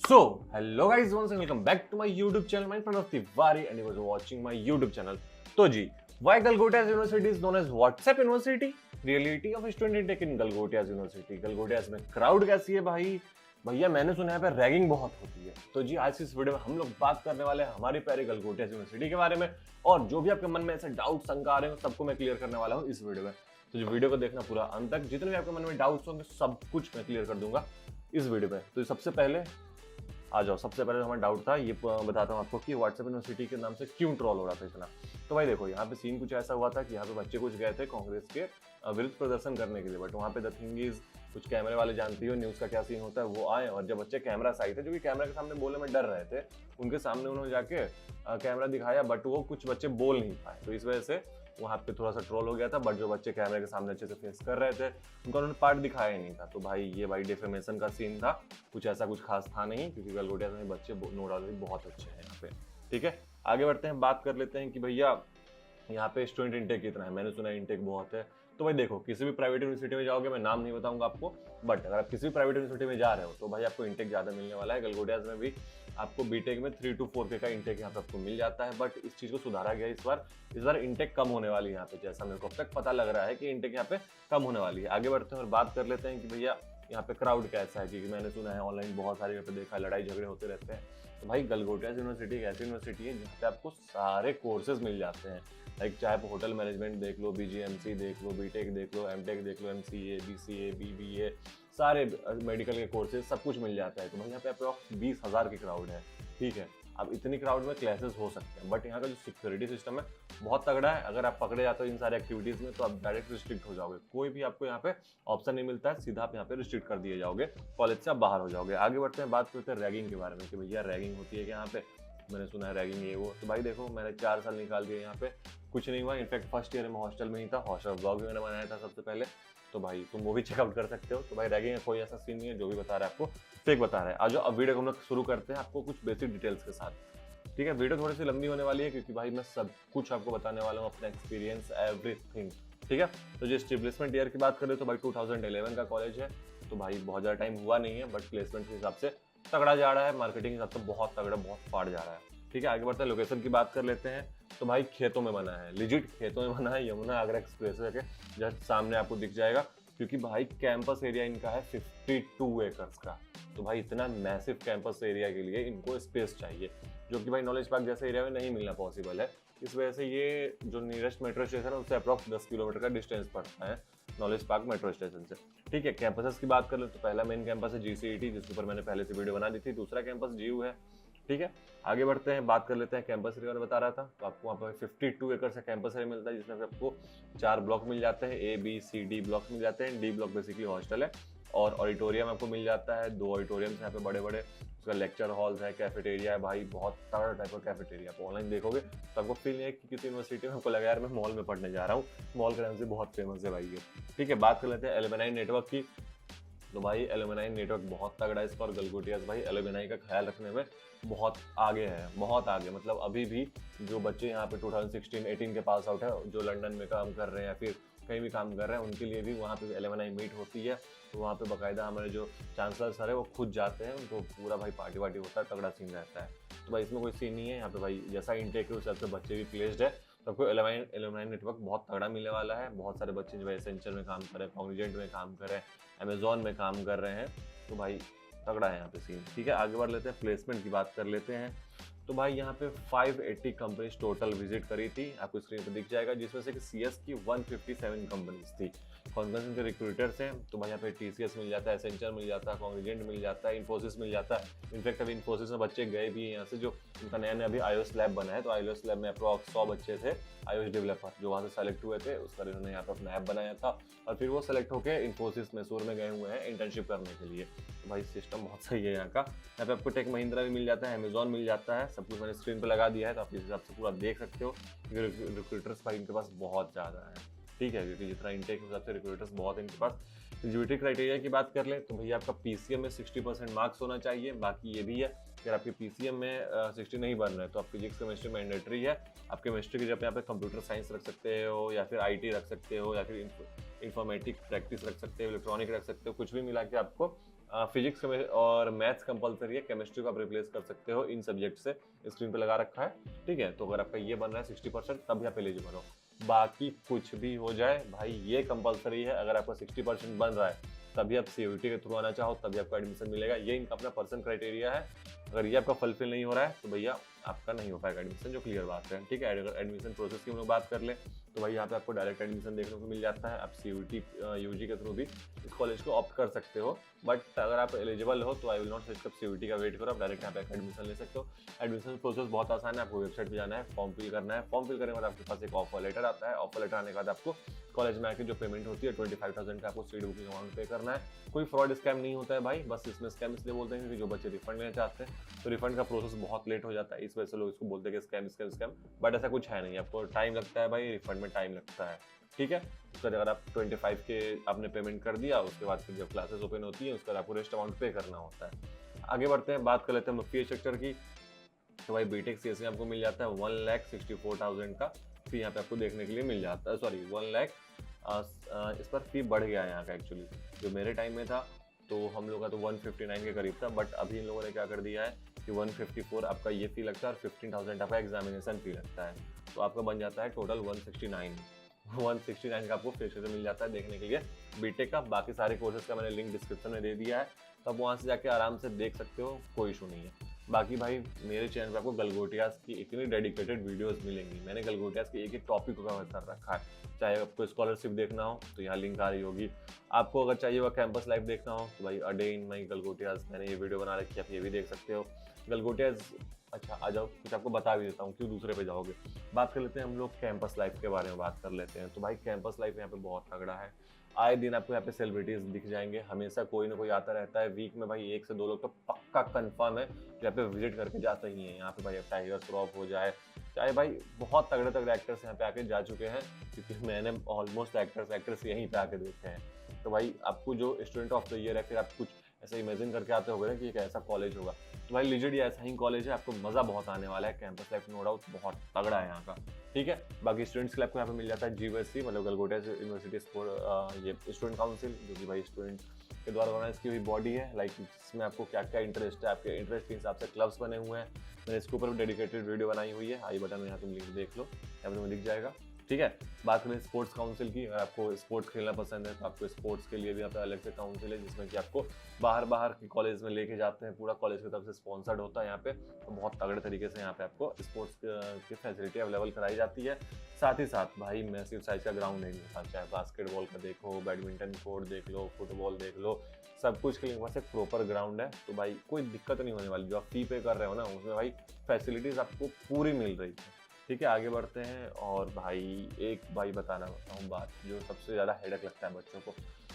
So, hello guys, once and welcome back to my YouTube channel. My friend of Tiwari and you guys are watching my YouTube channel. तो जी, why Galgotias University is known as WhatsApp University? Reality of student intake in Galgotias University. Galgotias में crowd कैसी है भाई? भैया मैंने सुना है पे रैगिंग बहुत होती है। तो जी आज इस वीडियो में हम लोग बात करने वाले हैं हमारी प्यारी गलगोटियास यूनिवर्सिटी के बारे में और जो भी आपके मन में ऐसे डाउट शंका आ रहे हो सबको मैं क्लियर करने वाला हूँ इस वीडियो में। तो जो वीडियो को देखना पूरा अंत तक, जितने भी आपके मन में डाउट्स होंगे सब कुछ मैं क्लियर कर दूंगा इस वीडियो में। तो सबसे पहले आ जाओ, सबसे पहले हमारा डाउट था ये बताता हूँ आपको कि व्हाट्सएप यूनिवर्सिटी के नाम से क्यों ट्रोल हो रहा था इतना। तो भाई देखो यहाँ पे सीन कुछ ऐसा हुआ था कि यहाँ पे बच्चे कुछ गए थे कांग्रेस के विरुद्ध प्रदर्शन करने के लिए, बट वहाँ पे द थिंग इज कुछ कैमरे वाले जानती हो न्यूज़ का क्या सीन होता है, वो आए और जब बच्चे कैमरा से आए थे जो कि कैमरा के सामने बोलने में डर रहे थे, उनके सामने उन्होंने जाके कैमरा दिखाया बट वो कुछ बच्चे बोल नहीं पाए, तो इस वजह से वहाँ पे थोड़ा सा ट्रोल हो गया था। बट जो बच्चे कैमरे के सामने अच्छे से फेस कर रहे थे उनका उन्होंने पार्ट दिखाया ही नहीं था। तो भाई ये भाई डिफेमेशन का सीन था, कुछ ऐसा कुछ खास था नहीं, क्योंकि गलगोटिया में बच्चे नो डाउट बहुत अच्छे हैं यहाँ पे। ठीक है, आगे बढ़ते हैं, बात कर लेते हैं कि भैया यहाँ पे स्टूडेंट इंटेक कितना है। मैंने सुना है इंटेक बहुत है। तो भाई देखो, किसी भी प्राइवेट यूनिवर्सिटी में जाओगे, मैं नाम नहीं बताऊंगा आपको, बट अगर आप किसी भी प्राइवेट यूनिवर्सिटी में जा रहे हो तो भाई आपको इंटेक ज़्यादा मिलने वाला है। गलगोटियाज में भी आपको बीटेक में 3 to 4K का इंटेक यहाँ पे आपको मिल जाता है, बट इस चीज़ को सुधारा गया इस बार इंटेक कम होने वाली है यहाँ पे, जैसा मेरे को अब तक पता लग रहा है कि इंटेक यहाँ पे कम होने वाली है। आगे बढ़ते हैं और बात कर लेते हैं कि भैया यहाँ पे क्राउड कैसा है, क्योंकि मैंने सुना है ऑनलाइन बहुत सारे यहाँ पे देखा लड़ाई झगड़े होते रहते हैं। तो भाई गलगोटियाज यूनिवर्सिटी एक ऐसी यूनिवर्सिटी है जहाँ पे आपको सारे कोर्सेज मिल जाते हैं, लाइक चाहे आप होटल मैनेजमेंट देख लो, बीजीएमसी देख लो, बीटेक देख लो, एमटेक देख लो, एमसीए, बीसीए, बीबीए, सारे मेडिकल के कोर्सेज सब कुछ मिल जाता है। तो भाई यहाँ पे अप्रॉक्स 20,000 की क्राउड है। ठीक है, अब इतनी क्राउड में क्लासेस हो सकते हैं, बट यहाँ का जो सिक्योरिटी सिस्टम है बहुत तगड़ा है। अगर आप पकड़े जाते हो इन सारे एक्टिविटीज़ में तो आप डायरेक्ट रिस्ट्रिक्ट हो जाओगे, कोई भी आपको यहाँ पे ऑप्शन नहीं मिलता है, सीधा आप यहाँ पे रिस्ट्रिक्ट कर दिए जाओगे, कॉलेज से आप बाहर हो जाओगे। आगे बढ़ते हैं, बात करते हैं रैगिंग के बारे में कि भैया रैगिंग होती है कि यहाँ पे, मैंने सुना है रैगिंग ये वो। तो भाई देखो, मैंने 4 साल निकाल दिए यहाँ पे, कुछ नहीं हुआ। इनफैक्ट फर्स्ट ईयर में हॉस्टल में ही था, हॉस्टल ब्लॉग भी मैंने बनाया था सबसे पहले, तो भाई तुम वो भी चेकआउट कर सकते हो। तो भाई रैगिंग का कोई ऐसा सीन नहीं है, जो भी बता रहा है आपको फेक बता रहा है। आज अब वीडियो को हम लोग शुरू करते हैं आपको कुछ बेसिक डिटेल्स के साथ। ठीक है, वीडियो थोड़ी सी लंबी होने वाली है क्योंकि भाई मैं सब कुछ आपको बताने वाला हूँ, अपना एक्सपीरियंस एवरीथिंग। ठीक है, तो जो एस्टेब्लिशमेंट ईयर की बात करें तो भाई 2011 का कॉलेज है, तो भाई बहुत ज़्यादा टाइम हुआ नहीं है, बट प्लेसमेंट के हिसाब से तगड़ा जा रहा है, मार्केटिंग के हिसाब से बहुत तगड़ा, बहुत फाड़ जा रहा है। ठीक है, आगे बढ़ते हैं, लोकेशन की बात कर लेते हैं। तो भाई खेतों में बना है, लिजिट खेतों में बना है, यमुना आगरा एक्सप्रेस वे के जस्ट सामने आपको दिख जाएगा, क्योंकि भाई कैंपस एरिया इनका है 52 एकर्स का। तो भाई इतना मैसिव कैंपस एरिया के लिए इनको स्पेस चाहिए, जो कि भाई नॉलेज पार्क जैसे एरिया में नहीं मिलना पॉसिबल है। इस वजह से ये जो नियरेस्ट मेट्रो स्टेशन है उससे अप्रॉक्स 10 किलोमीटर का डिस्टेंस पड़ता है नॉलेज पार्क मेट्रो स्टेशन से। ठीक है, कैंपसेस की बात कर ले तो पहला मेन कैंपस है GCET, जिसके ऊपर मैंने पहले से वीडियो बना दी थी। दूसरा कैंपस GU है। ठीक है, आगे बढ़ते हैं, बात कर लेते हैं कैंपस एरिया में बता रहा था, तो आपको वहाँ पर 52 एकड़ से कैंपस एरिया मिलता है, जिसमें आपको 4 ब्लॉक मिल जाते हैं, A B C D block मिल जाते हैं। D ब्लॉक बेसिकली हॉस्टल है और ऑडिटोरियम आपको मिल जाता है, 2 ऑडिटोरियम्स यहाँ पे बड़े बड़े, उसका लेक्चर हॉल्स है, कैफेटेरिया है, भाई बहुत तगड़ा टाइप का कैफेटेरिया। आप ऑनलाइन देखोगे तो आपको फील नहीं है कि किसी यूनिवर्सिटी में, हमको लगा यार मैं मॉल में पढ़ने जा रहा हूँ, मॉल के नाम से बहुत फेमस है भाई ये। ठीक है, बात कर लेते हैं एलुमनाई नेटवर्क की। तो भाई एलुमनाई नेटवर्क बहुत तगड़ा है इसका, और गलगोटियास भाई एलुमनाई का ख्याल रखने में बहुत आगे है, बहुत आगे। मतलब अभी भी जो बच्चे यहाँ पे 2016-18 के पास आउट है, जो लंदन में काम कर रहे हैं या फिर कहीं भी काम कर रहे हैं, उनके लिए भी वहाँ पे एलुमनाई मीट होती है। तो वहाँ पे बाकायदा हमारे जो चांसलर सर है वो खुद जाते हैं, उनको पूरा भाई पार्टी वार्टी होता है, तगड़ा सीन रहता है। तो भाई इसमें कोई सीन नहीं है यहाँ पे, भाई जैसा इंटेक है उस हिसाब से बच्चे भी प्लेस्ड है, तो आपको एलुमनाई नेटवर्क बहुत तगड़ा मिलने वाला है। बहुत सारे बच्चे जो है एसेंचर में काम कर रहे हैं, कॉग्निजेंट में काम कर रहे हैं, अमेजोन में काम कर रहे हैं, तो भाई तगड़ा है यहाँ पे सीन। ठीक है, आगे बढ़ लेते हैं, प्लेसमेंट की बात कर लेते हैं। तो भाई यहाँ पे 580 कंपनीज टोटल विजिट करी थी, आपको स्क्रीन पे दिख जाएगा, जिसमें से कि CS की 157 कंपनीज थी। कौन कौन से रिक्रूटर्स हैं, तो भाई यहाँ पे TCS मिल जाता है, एसेंचर मिल जाता है, कॉग्निजेंट मिल जाता है, इन्फोसिस मिल जाता है। इनफैक्ट अभी इन्फोसिस में बच्चे गए भी हैं यहाँ से, जो उनका नया नया अभी iOS लैब बना है, तो iOS लैब में अप्रॉक्स 100 बच्चे थे iOS डेवलपर जो वहाँ से सेलेक्ट हुए थे, उसका इन्होंने यहाँ पे अपना ऐप बनाया था, और फिर वो सेलेक्ट होकर इन्फोसिस मैसूर में गए हुए हैं इंटर्नशिप करने के लिए। तो भाई सिस्टम बहुत सही है यहाँ का। यहाँ पे आपको टेक महिंद्रा भी मिल जाता है, अमेजोन मिल जाता है, सब कुछ मैंने स्क्रीन पे लगा दिया है, तो आप इस हिसाब से पूरा देख सकते हो। रिक्रूटर्स भाई इनके पास बहुत ज़्यादा है। ठीक है, क्योंकि जितना इंटेक हिसाब से रिक्रूटर्स बहुत है इनके पास। एलिजिबिलिटी क्राइटेरिया की बात कर ले तो भैया आपका PCM में 60% मार्क्स होना चाहिए। बाकी ये भी है, अगर आपके PCM में 60 नहीं बन रहा है तो आप फिजिक्स केमिस्ट्री मैंडेटरी है। आप केमिस्ट्री की जगह यहाँ पे कंप्यूटर साइंस रख सकते हो, या फिर IT रख सकते हो, या फिर इंफॉर्मेटिक प्रैक्टिस रख सकते हो, इलेक्ट्रॉनिक रख सकते हो, कुछ भी मिला के आपको फिजिक्स और मैथ्स कंपलसरी है, केमिस्ट्री को आप रिप्लेस कर सकते हो इन सब्जेक्ट से, स्क्रीन पे लगा रखा है, ठीक है। तो अगर आपका ये बन रहा है 60% तभी आप एलिजिबल हो, बाकी कुछ भी हो जाए भाई ये कंपलसरी है। अगर आपका 60% बन रहा है तभी आप CUET के थ्रू आना चाहो तभी आपको एडमिशन मिलेगा, ये इनका अपना पर्सन क्राइटेरिया है। अगर ये आपका फुलफिल नहीं हो रहा है तो भैया आपका नहीं हो पाएगा एडमिशन, जो क्लियर बात है, ठीक है। अगर एडमिशन प्रोसेस की हम लोग बात कर ले तो भाई यहाँ पे आपको डायरेक्ट एडमिशन देखने को मिल जाता है, आप CUET UG के थ्रू भी इस कॉलेज को ऑप्ट कर सकते हो। बट अगर आप एलिजिबल हो तो I will not suggest CUET का वेट करो, आप डायरेक्ट यहाँ पे एडमिशन ले सकते हो। एडमिशन प्रोसेस बहुत आसान है, आपको वेबसाइट पे जाना है, फॉर्म फिल करना है, फॉर्म फिल करने के बाद आपके पास एक ऑफर लेटर आता है, ऑफर लेटर आने के बाद आपको कॉलेज में आके जो पेमेंट होती है 25,000 का आपको सीट बुकिंग अमाउंट पे करना है। कोई फ्रॉड स्कैम नहीं होता है भाई, बस इसमें स्कैम इसलिए बोलते हैं क्योंकि जो बच्चे रिफंड लेना चाहते हैं तो रिफंड का प्रोसेस बहुत लेट हो जाता है, इस वजह से लोग इसको बोलते हैं कि स्कैम स्कैम स्कैम, बट ऐसा कुछ है नहीं, आपको टाइम लगता है भाई, रिफंड में टाइम लगता है, ठीक है। उसके बाद अगर आप 25 के आपने पेमेंट कर दिया, उसके बाद फिर जब क्लासेस ओपन होती है उसके बाद आपको रेस्ट अमाउंट पे करना होता है। आगे बढ़ते हैं, बात कर लेते हैं मुफ्ती सेक्टर की। तो भाई बीटेक CSE में आपको मिल जाता है 1,64,000 का फी यहाँ पे आपको देखने के लिए मिल जाता है, सॉरी 1 लाख, इस पर फी बढ़ गया है यहाँ का एक्चुअली। जो मेरे टाइम में था तो हम लोग का तो 159 के करीब था, बट अभी इन लोगों ने क्या कर दिया है कि 154 आपका ये फी लगता है और 15,000 आपका एग्जामिनेशन फी लगता है, तो आपका बन जाता है टोटल 169 का आपको फ्रेशर से मिल जाता है देखने के लिए बीटेक का। बाकी सारे कोर्सेज का मैंने लिंक डिस्क्रिप्शन में दे दिया है, तो आप वहाँ से जाके आराम से देख सकते हो, कोई इशू नहीं है। बाकी भाई मेरे चैनल पे आपको गलगोटियास की इतनी डेडिकेटेड वीडियोस मिलेंगी, मैंने गलगोटियास के एक एक टॉपिक को कवर कर रखा है। चाहे आपको स्कॉलरशिप देखना हो तो यहाँ लिंक आ रही होगी, आपको अगर चाहिए होगा कैंपस लाइफ देखना हो तो भाई अ डे इन माई गलगोटियास मैंने ये वीडियो बना रखी है, आप ये भी देख सकते हो। गलगोटियास, अच्छा आ जाओ कुछ आपको बता भी देता हूँ, क्यों दूसरे पे जाओगे। बात कर लेते हैं हम लोग कैंपस लाइफ के बारे में बात कर लेते हैं। तो भाई कैंपस लाइफ यहाँ पे बहुत तगड़ा है, आए दिन आपको यहाँ पे सेलिब्रिटीज दिख जाएंगे, हमेशा कोई ना कोई आता रहता है, वीक में भाई 1 से 2 लोग तो पक्का कंफर्म है यहाँ पे विजिट करके जाते ही हैं। यहाँ पे भाई टाइगर श्रॉफ हो जाए, चाहे भाई बहुत तगड़े तगड़े एक्टर्स यहाँ पे आके जा चुके हैं, क्योंकि मैंने ऑलमोस्ट एक्टर्स यहीं पे आके देखे हैं। तो भाई आपको जो स्टूडेंट ऑफ द ईयर है, फिर आप कुछ ऐसा इमेजिन करके आते हो ना कि एक ऐसा कॉलेज होगा, तो भाई लिजिट ये ऐसा ही कॉलेज है, आपको मजा बहुत आने वाला है। कैंपस लाइफ नो डाउट बहुत तगड़ा है यहाँ का, ठीक है। बाकी स्टूडेंट्स के लिए आपको यहाँ पे मिल जाता है GUSC मतलब गलगोटिया यूनिवर्सिटी ये स्टूडेंट काउंसिल, जो कि भाई स्टूडेंट के द्वारा ऑर्गेनाइज की हुई बॉडी है, लाइक जिसमें आपको क्या क्या इंटरेस्ट है, आपके इंटरेस्ट के हिसाब से क्लब्स बने हुए हैं। मैंने इसके ऊपर डेडिकेटेड वीडियो बनाई हुई है, आई बटन में यहाँ तुम लिंक देख लो, यहाँ पे तुम्हें दिख जाएगा, ठीक है। बात करें स्पोर्ट्स काउंसिल की, अगर आपको स्पोर्ट्स खेलना पसंद है तो आपको स्पोर्ट्स के लिए भी यहाँ पे अलग से काउंसिल है, जिसमें कि आपको बाहर के कॉलेज में लेके जाते हैं, पूरा कॉलेज की तरफ से स्पॉन्सर्ड होता है यहाँ पे, तो बहुत तगड़े तरीके से यहाँ पे आपको स्पोर्ट्स की फैसिलिटी अवेलेबल कराई जाती है। साथ ही साथ भाई मैसिव साइज का ग्राउंड है इनके पास, चाहे बास्केटबॉल का देखो, बैडमिंटन कोर्ट देख लो, फुटबॉल देख लो, सब कुछ के लिए पास एक प्रॉपर ग्राउंड है, तो भाई कोई दिक्कत नहीं होने वाली। जो आप फी पे कर रहे हो ना उसमें भाई फैसिलिटीज आपको पूरी मिल रही है, ठीक है। आगे बढ़ते हैं, और भाई एक भाई बताना हूँ बात जो सबसे ज़्यादा हेडेक लगता है बच्चों को,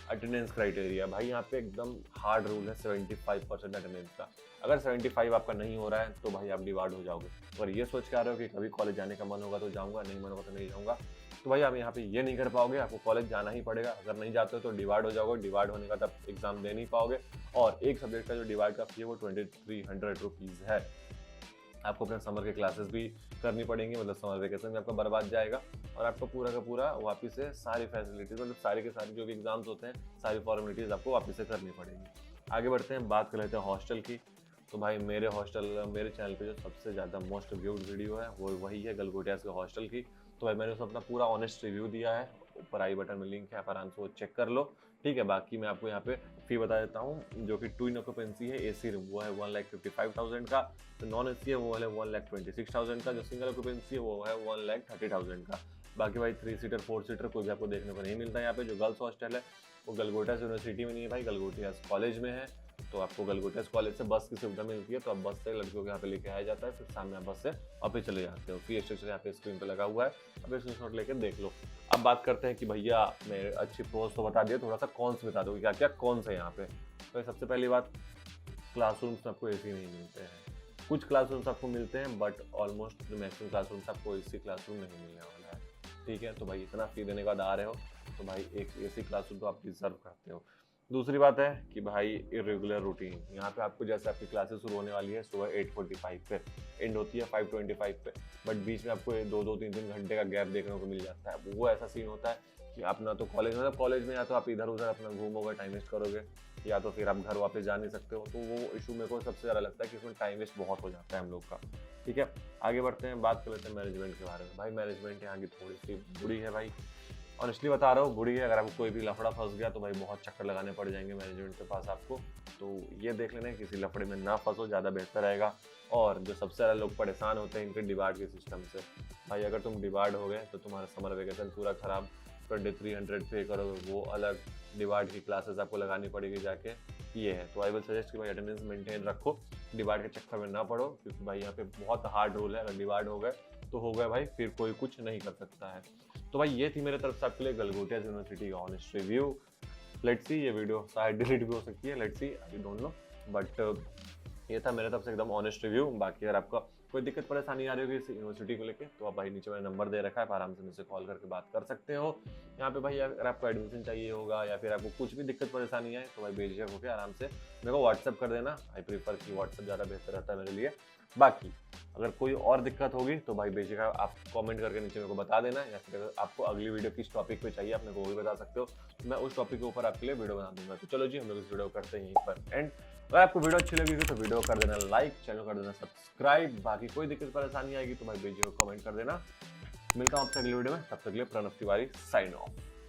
अटेंडेंस क्राइटेरिया। भाई यहाँ पे एकदम हार्ड रूल है 75% अटेंडेंस का, अगर 75 आपका नहीं हो रहा है तो भाई आप डिवार्ड हो जाओगे। और ये सोच के आ रहे हो कि कभी कॉलेज जाने का मन होगा तो जाऊँगा, नहीं मन होगा तो नहीं जाऊँगा, तो भाई आप यहाँ पे ये नहीं कर पाओगे, आपको कॉलेज जाना ही पड़ेगा। अगर नहीं जाते हो तो डिवाइड हो जाओगे, डिवाइड होने का तब एग्जाम दे नहीं पाओगे। और एक सब्जेक्ट का जो डिवाइड का फी है वो 2300 रुपीज़ है। आपको अपने समर के क्लासेस भी करनी पड़ेंगी, मतलब समर वेकेशन में आपका बर्बाद जाएगा, और आपको पूरा का पूरा वापस से सारी फैसिलिटीज़ मतलब सारे के सारे जो भी एग्जाम्स होते हैं, सारी फॉर्मेलिटीज़ आपको वापस से करनी पड़ेगी। आगे बढ़ते हैं, बात कर लेते हैं हॉस्टल की। तो भाई मेरे चैनल पे जो सबसे ज़्यादा मोस्ट व्यूड वीडियो है वो वही है गलगोटियास के हॉस्टल की। तो भाई मैंने उसमें अपना पूरा ऑनेस्ट रिव्यू दिया है, ऊपर आई बटन में लिंक है, आप आराम से वो चेक कर लो, ठीक है। बाकी मैं आपको यहाँ पे फी बता देता हूँ, जो कि 2 इन ऑक्यूपेंसी है, AC रूम वो है 1,55,000 का, तो नॉन AC है वो है 1,26,000 का, जो सिंगल ऑक्यूपेंसी है वो है 1,30,000 का। बाकी भाई 3 सीटर 4 सीटर कोई भी आपको देखने को नहीं मिलता है यहाँ पे। जो गर्ल्स हॉस्टल है वो गलगोटियास यूनिवर्सिटी में नहीं है भाई, गलगोटियास कॉलेज में है, तो आपको गलगोटियास कॉलेज से बस की सुविधा मिलती है, तो आप बस से लड़कियों को यहाँ पे लेके आया जाता है, फिर सामने आप बस से वापस चले जाते हो। फी स्ट्रक्चर यहाँ पे स्क्रीन पे लगा हुआ है, अब स्क्रीनशॉट लेके देख लो। अब बात करते हैं कि भैया मैं अच्छी प्रोज तो बता दिया, थोड़ा सा कॉन्स बता दो क्या क्या कौन सा यहाँ पे। तो सबसे पहली बात, क्लासरूम्स में आपको AC नहीं मिलते हैं, कुछ क्लासरूम्स आपको मिलते हैं, बट ऑलमोस्ट जो मैक्सिमम क्लासरूम्स आपको AC क्लासरूम नहीं मिलने वाला है, ठीक है। तो भाई इतना फी देने के बाद आ रहे हो तो भाई एक AC क्लासरूम तो आप डिजर्व करते हो। दूसरी बात है कि भाई इरेगुलर रूटीन, यहाँ पे आपको जैसे आपकी क्लासेस शुरू होने वाली है सुबह 8:45 पे, एंड होती है 5:25 पे, बट बीच में आपको 2-3 घंटे का गैप देखने को मिल जाता है। वो ऐसा सीन होता है कि अपना तो कॉलेज मतलब कॉलेज में या तो आप इधर उधर अपना घूमोगे, टाइम वेस्ट करोगे, या तो फिर आप घर वापस जा नहीं सकते हो। तो वो इशू मेरे को सबसे ज़्यादा लगता है कि इसमें टाइम वेस्ट बहुत हो जाता है हम लोग का। ठीक है, आगे बढ़ते हैं, बात कर लेते हैं मैनेजमेंट के बारे में। भाई मैनेजमेंट यहाँ की थोड़ी सी बुरी है भाई, ऑनेस्टली बता रहा हूँ, बुरी है। अगर आपको कोई भी लफड़ा फंस गया तो भाई बहुत चक्कर लगाने पड़ जाएंगे मैनेजमेंट के पास आपको। तो ये देख लेना किसी लफड़े में ना फंसो, ज़्यादा बेहतर रहेगा। और जो सबसे ज़्यादा लोग परेशान होते हैं इनके डिबार्ड के सिस्टम से। भाई अगर तुम डिबार्ड हो गए तो तुम्हारा समर वेकेशन पूरा खराब, पर डे 300 पे करोगे वो अलग, डिबार्ड की क्लासेस आपको लगानी पड़ेगी जाके, ये है। तो आई विल सजेस्ट कि भाई अटेंडेंस मेंटेन रखो, डिबार्ड के चक्कर में ना पड़ो, क्योंकि भाई यहाँ पे बहुत हार्ड रूल है। अगर डिबार्ड हो गए तो हो गए भाई, फिर कोई कुछ नहीं कर सकता है। तो भाई ये थी मेरे तरफ से आपके लिए गलगोटिया यूनिवर्सिटी का ऑनेस्ट रिव्यू। लेट्स सी, ये वीडियो शायद डिलीट भी हो सकती है, let's see, I don't know, but ये था मेरे तरफ से एकदम ऑनेस्ट रिव्यू। बाकी अगर आपका कोई दिक्कत परेशानी आ रही होगी इस यूनिवर्सिटी को लेके तो आप भाई नीचे मैंने नंबर दे रखा है, आराम से मुझसे कॉल करके बात कर सकते हो। यहाँ पे भाई अगर आपको एडमिशन चाहिए होगा या फिर आपको कुछ भी दिक्कत परेशानी आए तो भाई बेझिझक होकर आराम से मेरे को व्हाट्सअप कर देना। आई प्रीफर कि व्हाट्सअप ज़्यादा बेहतर रहता है मेरे लिए। बाकी अगर कोई और दिक्कत होगी तो भाई बेझिझक आप कमेंट करके नीचे मेरे को बता देना, या फिर अगर आपको अगली वीडियो किस टॉपिक पे चाहिए आप मेरे को वो भी बता सकते हो, मैं उस टॉपिक के ऊपर आपके लिए वीडियो बना दूंगा। तो चलो जी, हम लोग इस वीडियो को करते हैं यहीं पर एंड। अगर आपको वीडियो अच्छी लगी तो वीडियो कर देना लाइक, चैनल कर देना सब्सक्राइब। बाकी कोई दिक्कत परेशानी आएगी तो भाई बेझिझक कमेंट कर देना। मिलता हूँ आपसे अगली वीडियो में, तब तक के लिए प्रणव तिवारी साइन ऑफ।